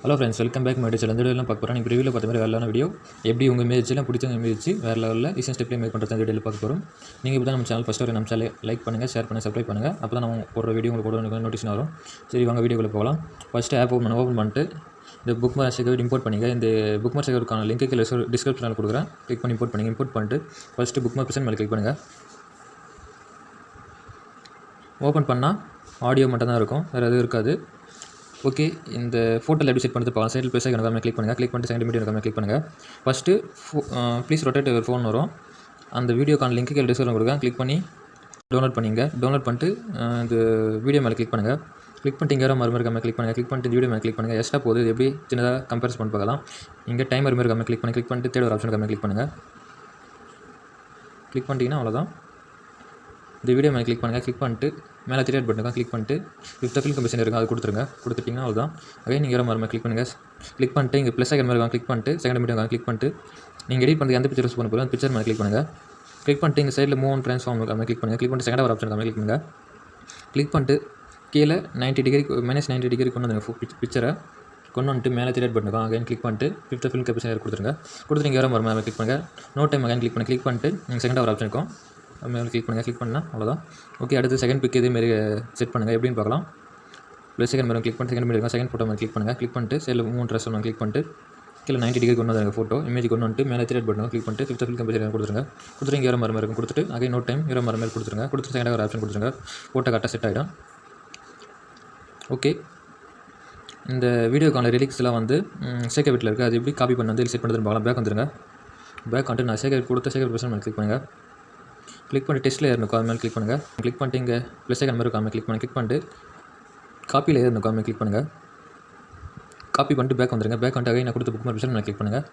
Hello friends, welcome back. மறுபடியும் சில வீடியோலாம் பார்க்க போகிறோம். நீங்கள் ரிவியூவில் பார்த்த மாதிரி வேறு வீடியோ எப்படி உங்கள் இமேஜெலாம் பிடிச்சவங்க இமேஜ் வேறு லெவலில் ஈஸியாக ஸ்டெப்லேயே மேக் பண்ணுறது அந்த வீடியோவில் பார்க்க போகிறோம். நீங்கள் இப்போ தான் நம்ம சேனல் ஃபஸ்ட்டு நம்ம சேனல் லைக் பண்ணுங்கள், ஷேர் பண்ணுங்கள், சப்ஸ்கிரைப் பண்ணுங்கள். அப்போ தான் நம்ம போடுற வீடியோ உங்களுக்கு நோட்டிஃபிகேஷன் வரும். சரி, வாங்க வீடியோக்குள்ளே போகலாம். ஃபஸ்ட்டு ஆப் ஓப்பன் பண்ணிட்டு இந்த புக் மார்க் செக்யூரிட்டி இம்போர்ட் பண்ணிங்க. இந்த புக் மார்க் செக்யூரிட்டிக்கான லிங்க்கு கீழே டிஸ்கிரிப்ஷனில் கொடுக்குறேன். கிளிக் பண்ணி இம்போர்ட் பண்ணுங்கள். இம்போர்ட் பண்ணிட்டு ஃபஸ்ட்டு புக் மார்க் ப்ரெசென்ட் மேலே கிளிக் பண்ணுங்கள். ஓப்பன் பண்ணால் ஆடியோ மட்டும் தான் இருக்கும், வேறு எதுவும் இருக்காது. ஓகே, இந்த ஃபோட்டோவில் எப்படி செட் பண்ணுறது பார்க்கலாம். சைடில் ப்ளஸ் ஐக்கான கிளிக் பண்ணுங்கள். கிளிக் பண்ணிட்டு செகண்ட் மீடியோ கிளிக் பண்ணுங்கள். ஃபஸ்ட்டு ப்ளீஸ் ரொட்டேட் ஒரு ஃபோன் வரும். அந்த வீடியோக்கான லிங்க்கு கீழே டிஸ்கிரிப்ஷனில் கொடுங்க. கிளிக் பண்ணி டவுன்லோட் பண்ணிங்க. டவுன்லோட் பண்ணிட்டு இந்த வீடியோ மேலே கிளிக் பண்ணுங்கள். கிளிக் பண்ணிட்டு இங்கே மறுபடியும் கிளிக் பண்ணுங்கள். கிளிக் பண்ணிட்டு வீடியோ மேலே கிளிக் பண்ணுங்கள். எக்ஸ்ட்ரா போகுது, இது எப்படி சின்னதாக கம்பேர்ஸ் பண்ணி பார்க்கலாம். இங்கே டைமர் மாதிரி கிளிக் பண்ணிட்டு தேர்ட் ஒரு ஆப்ஷன் கிளிக் பண்ணுங்கள். கிளிக் பண்ணிட்டீங்கன்னா அவ்வளோதான். இந்த வீடியோ மேலே கிளிக் பண்ணுங்கள். கிளிக் பண்ணிட்டு மேலே த்ரீட் பட்டனுக்கு கிளிக் பண்ணிட்டு ஃபிஃப்த் ஃபில் கம்பெனி இருக்கும், அது கொடுத்துருங்க. கொடுத்துட்டிங்கன்னா அவ்வளோதான். அதே நீங்கள் மறுபடியும் கிளிக் பண்ணுங்கள். கிளிக் பண்ணிட்டு இங்கே ப்ளஸ் ஐக்கன் மாதிரி கிளிக் பண்ணிட்டு செகண்ட் மீடியோ கிளிக் பண்ணிட்டு நீங்கள் எடிட் பண்ணி எந்த பிக்சர் யூஸ் பண்ண போகிறோம் அந்த பிக்சர் மேலே கிளிக் பண்ணுங்கள். கிளிக் பண்ணிட்டு இங்கே சைடில் மூவ் அண்ட் ட்ரான்ஸ்ஃபார்ம் கிளிக் பண்ணுங்கள். கிளிக் பண்ணிட்டு செகண்ட் ஒரு ஆப்ஷன் கிளிக் பண்ணுங்கள். கிளிக் பண்ணிட்டு கீழே 90 டிகிரி -90 டிகிரி கொண்டு வந்து பிக்சரை கொண்டு வந்துட்டு மேலே த்ரீட் பட்டனுக்கும் அகைன் கிளிக் பண்ணிட்டு ஃபிஃப்த் ஃபில் கம்பெனி கொடுத்துருங்க. கொடுத்து நீங்கள் மறுபடியும் கிளிக் பண்ணுங்கள். நோ டைம் அகைன் கிளிக் பண்ணிட்டு நீங்கள் செகண்ட் ஒரு ஆப்ஷன் இருக்கும் மேலே கிளிக் பண்ணுங்கள். கிளிக் பண்ணால் அவ்வளோதான். ஓகே, அடுத்து செகண்ட் பிக் இதேமாரி செட் பண்ணுங்கள். எப்படின்னு பார்க்கலாம். ப்ளஸ் செகண்ட் மேலே கிளிக் பண்ணிட்டு செகண்ட் மீடியோ செகண்ட் ஃபோட்டோ மேலே கிளிக் பண்ணுங்கள். கிளிக் பண்ணிட்டு சைடில் 3 ட்ரெஸ் கிளிக் பண்ணிட்டு கீழே 90 டிகிரி கொண்டு வந்து ஃபோட்டோ இமேஜ் கொண்டு வந்துட்டு மேலே த்ரீட் பட்டன் கிளிக் பண்ணிட்டு ஃபிஃப்த் ஃபில் கம்பெனி கொடுத்துருங்க. கொடுத்துட்டு இங்கே மரம் இருக்கும் கொடுத்துட்டு அகைன் நோ டைம் மரம் கொடுத்துருங்க. கொடுத்துட்டு செகண்ட் ஒரு ஆப்ஷன் கொடுத்துருங்க. ஃபோட்டோ கரெக்டாக செட் ஆகிடும். ஓகே, இந்த வீடியோக்கான ரிலீக்ஸ்லாம் வந்து சேகர் வீட்டில் இருக்குது. அது எப்படி காப்பி பண்ணி வந்து செட் பண்ணுறதுன்னு பார்க்கலாம். பேக் வந்துருங்க. பேக் வந்துட்டு நான் சேகர் கொடுத்த சேகர் பர்சன் மேலே கிளிக் பண்ணுங்கள். கிளிக் பண்ணி டெஸ்ட் லேயர் இருக்கும், அது மேலே கிளிக் பண்ணுங்கள். கிளிக் பண்ணிட்டு இங்கே ப்ளஸ் ஐக்கன் மாதிரி இருக்கும், கிளிக் பண்ணிட்டு காப்பி லேயர் இருக்கும், கிளிக் பண்ணுங்கள். காப்பி பண்ணிட்டு பேக் வந்துருங்க. பேக் வந்துட்டு அகைன் நான் கொடுத்த புக் மார்க் மேலே கிளிக் பண்ணுங்கள்.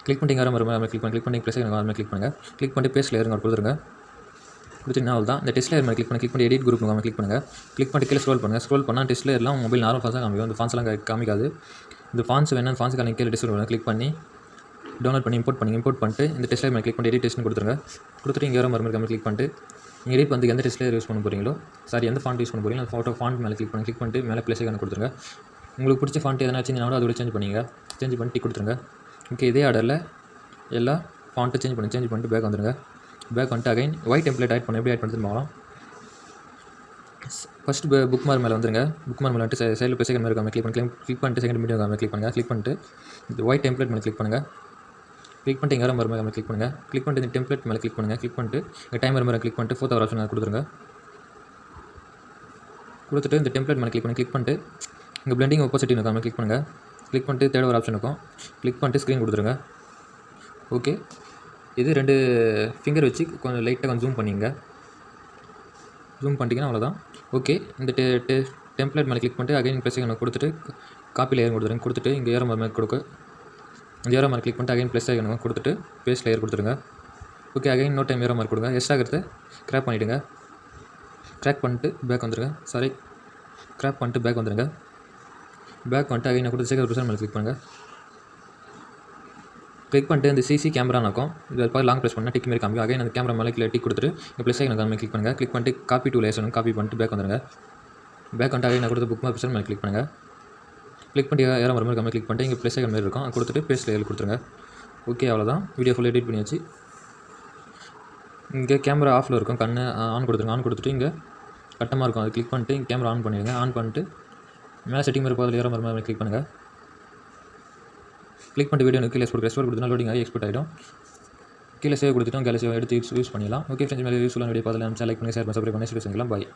கிளிக் பண்ணிட்டு இங்கே மறுபடியும் கிளிக் பண்ணி ப்ளஸ் ஐக்கன் மேலே கிளிக் பண்ணுங்கள். கிளிக் பண்ணிட்டு பேஸ்ட் லேயர் கொடுத்துருங்க. கொடுத்தீங்கன்னா அவ்வளோதான். இந்த டெஸ்ட் லேயர் மேலே கிளிக் பண்ணி எடிட் குரூப் கிளிக் பண்ணுங்கள். கிளிக் பண்ணிட்டு கீழே ஸ்க்ரோல் பண்ணுங்கள். ஸ்க்ரோல் பண்ணால் டெஸ்ட் லேயர்லாம் மொபைல் நார்மல் ஃபான்ஸாக காமிக்கும். இந்த ஃபான்ஸ்லாம் காமிக்காது. இந்த ஃபான்ஸ் வேணும், ஃபான்ஸுக்கான கீழே டிஸ்கிரிப்ஷன் பண்ணுங்கள். கிளிக் பண்ணி டவுன்லோட் பண்ணி இம்போர்ட் பண்ணிட்டு இந்த டெஸ்ட் லேயர் மேலே கிளிக் பண்ணி எடிட் டெஸ்ட்னு கொடுத்துருங்க. கொடுத்துட்டு இங்கே மறுபடியும் கிளிக் பண்ணிட்டு நீங்கள் எடிட் வந்து எந்த டெஸ்ட் லேயர் யூஸ் பண்ண போகிறீங்களோ எந்த ஃபாண்ட் யூஸ் பண்ண போகிறீங்களோ அந்த ஃபோட்டோ ஃபாண்ட் மேலே கிளிக் பண்ணிட்டு மேலே ப்ளஸ் ஐக்கான கொடுத்துருங்க. உங்களுக்கு பிடிச்ச ஃபாண்ட் எதனா சேஞ்ச் அதோட சேஞ்ச் பண்ணிட்டு கொடுத்துருங்க. ஓகே, இதே ஆர்டரில் எல்லா ஃபாண்ட்டும் சேஞ்ச் பண்ணிட்டு பேக் வந்துருங்க. பேக் வந்துட்டு அகைன் ஒயிட் டெம்ப்ளேட் ஆட் எப்படி ஆட் பண்ணுறது பார்க்கலாம். ஃபஸ்ட்டு புக் மார்க் மேலே வந்துருங்க. புக் மார்க் மேலே வந்துட்டு சைடில் ப்ளஸ் ஐக்கன் மாதிரி கிளிக் பண்ணிட்டு செகண்ட் மீடியோ கிளிக் பண்ணுங்கள். கிளிக் பண்ணிட்டு இந்த ஒயிட் டெம்ப்ளேட் மேலே கிளிக் பண்ணுங்கள். கிளிக் பண்ணிட்டு இங்கே மறுபடியும் கிளிக் பண்ணுங்கள். கிளிக் பண்ணிட்டு இந்த டெம்ப்ளேட் மேலே கிளிக் பண்ணுங்கள். கிளிக் பண்ணிட்டு இங்கே டைமர் மேலே கிளிக் பண்ணிட்டு ஃபோர்த் ஆப்ஷன் கொடுத்துருங்க. கொடுத்துட்டு இந்த டெம்ப்ளேட் மேலே கிளிக் பண்ணிட்டு இங்கே பிளெண்டிங் ஆப்போசிட் இருக்கும், கிளிக் பண்ணுங்கள். கிளிக் பண்ணிட்டு தேர்ட் ஒரு ஆப்ஷன் இருக்கும், கிளிக் பண்ணிட்டு ஸ்க்ரீன் கொடுத்துருங்க. ஓகே, இது 2 ஃபிங்கர் வச்சு கொஞ்சம் லைட்டாக ஜூம் பண்ணிட்டீங்கன்னா அவ்வளோதான். ஓகே, இந்த டெம்ப்ளேட் மேலே கிளிக் பண்ணிட்டு அகைன் ப்ளஸ் ஐக்கன் கொடுத்துட்டு காப்பி லேயர் கொடுத்துட்டு இங்கே மேலே இந்த மார்க் கிளிக் பண்ணிட்டு அகைன் ப்ளஸ் ஐக்கன் கொடுத்துட்டு பேஸ்ட் லேயர் கொடுத்துருங்க. Okay, again no time mark கொடுங்க. எக்ஸ்ட்ரா இருக்கிறத கிராப் பண்ணிவிடுங்க. கிராக் பண்ணிட்டு பேக் வந்துருங்க. கிராப் பண்ணிட்டு பேக் வந்துருங்க. பேக் வந்துட்டு அகைன் கொடுத்து சேகர் பர்சன் மேலே கிளிக் பண்ணுங்கள். கிளிக் பண்ணிட்டு இந்த சிசி கேமரா இருக்கும், இது பார்த்து லாங் ப்ரெஸ் பண்ணால் டிக் மாரி காமிக்கும். அகைன் அந்த கேமரா மேலே டிக் கொடுத்துட்டு இங்கே ப்ளஸ் ஐக்கன் கிளிக் பண்ணுங்கள். கிளிக் பண்ணிட்டு காப்பி டூ லேயர்ஸ் காப்பி பண்ணிட்டு பேக் வந்துருங்க. பேக் வந்துட்டு அகைன் கொடுத்த புக் மார்க் பர்சன் மேலே கிளிக் பண்ணுங்கள். கிளிக் பண்ணி மறுபடியும் கிளிக் பண்ணிட்டு இங்கே ப்ளஸ் ஐக்கன் மாதிரி இருக்கும், கொடுத்துட்டு பேஸ்ட் லேயர் கொடுத்துருங்க. ஓகே, அவ்வளோதான். வீடியோ ஃபுல் எடிட் பண்ணியாச்சு. இங்கே கேமரா ஆஃபில் இருக்கும், கண்ணு ஆன் கொடுத்துட்டு இங்கே கட்டமாக இருக்கும், அது கிளிக் பண்ணிட்டு இங்கே கேமரா ஆன் பண்ணிடுங்க. ஆன் பண்ணிட்டு மேலே செட்டிங் மாதிரி போதில் மறுபடியும் கிளிக் பண்ணுங்கள். கிளிக் பண்ணிட்டு வீடியோ கீழே எக்ஸ்போர்ட் கொடுத்தா லோடிங் ஆகி எக்ஸ்போர்ட் ஆகிடும். கீழே சேவ் கொடுத்துட்டோம், கீழே சேவ் எடுத்து யூஸ் பண்ணிடலாம். ஓகே ஃப்ரெண்ட்ஸ், மேலே யூஸ்ஃபுல்லான வீடியோ பார்த்து லைக் பண்ணி ஷேர் பண்ணி சப்ஸ்கிரைப் பண்ணி பண்ணிக்கலாம். பாய்.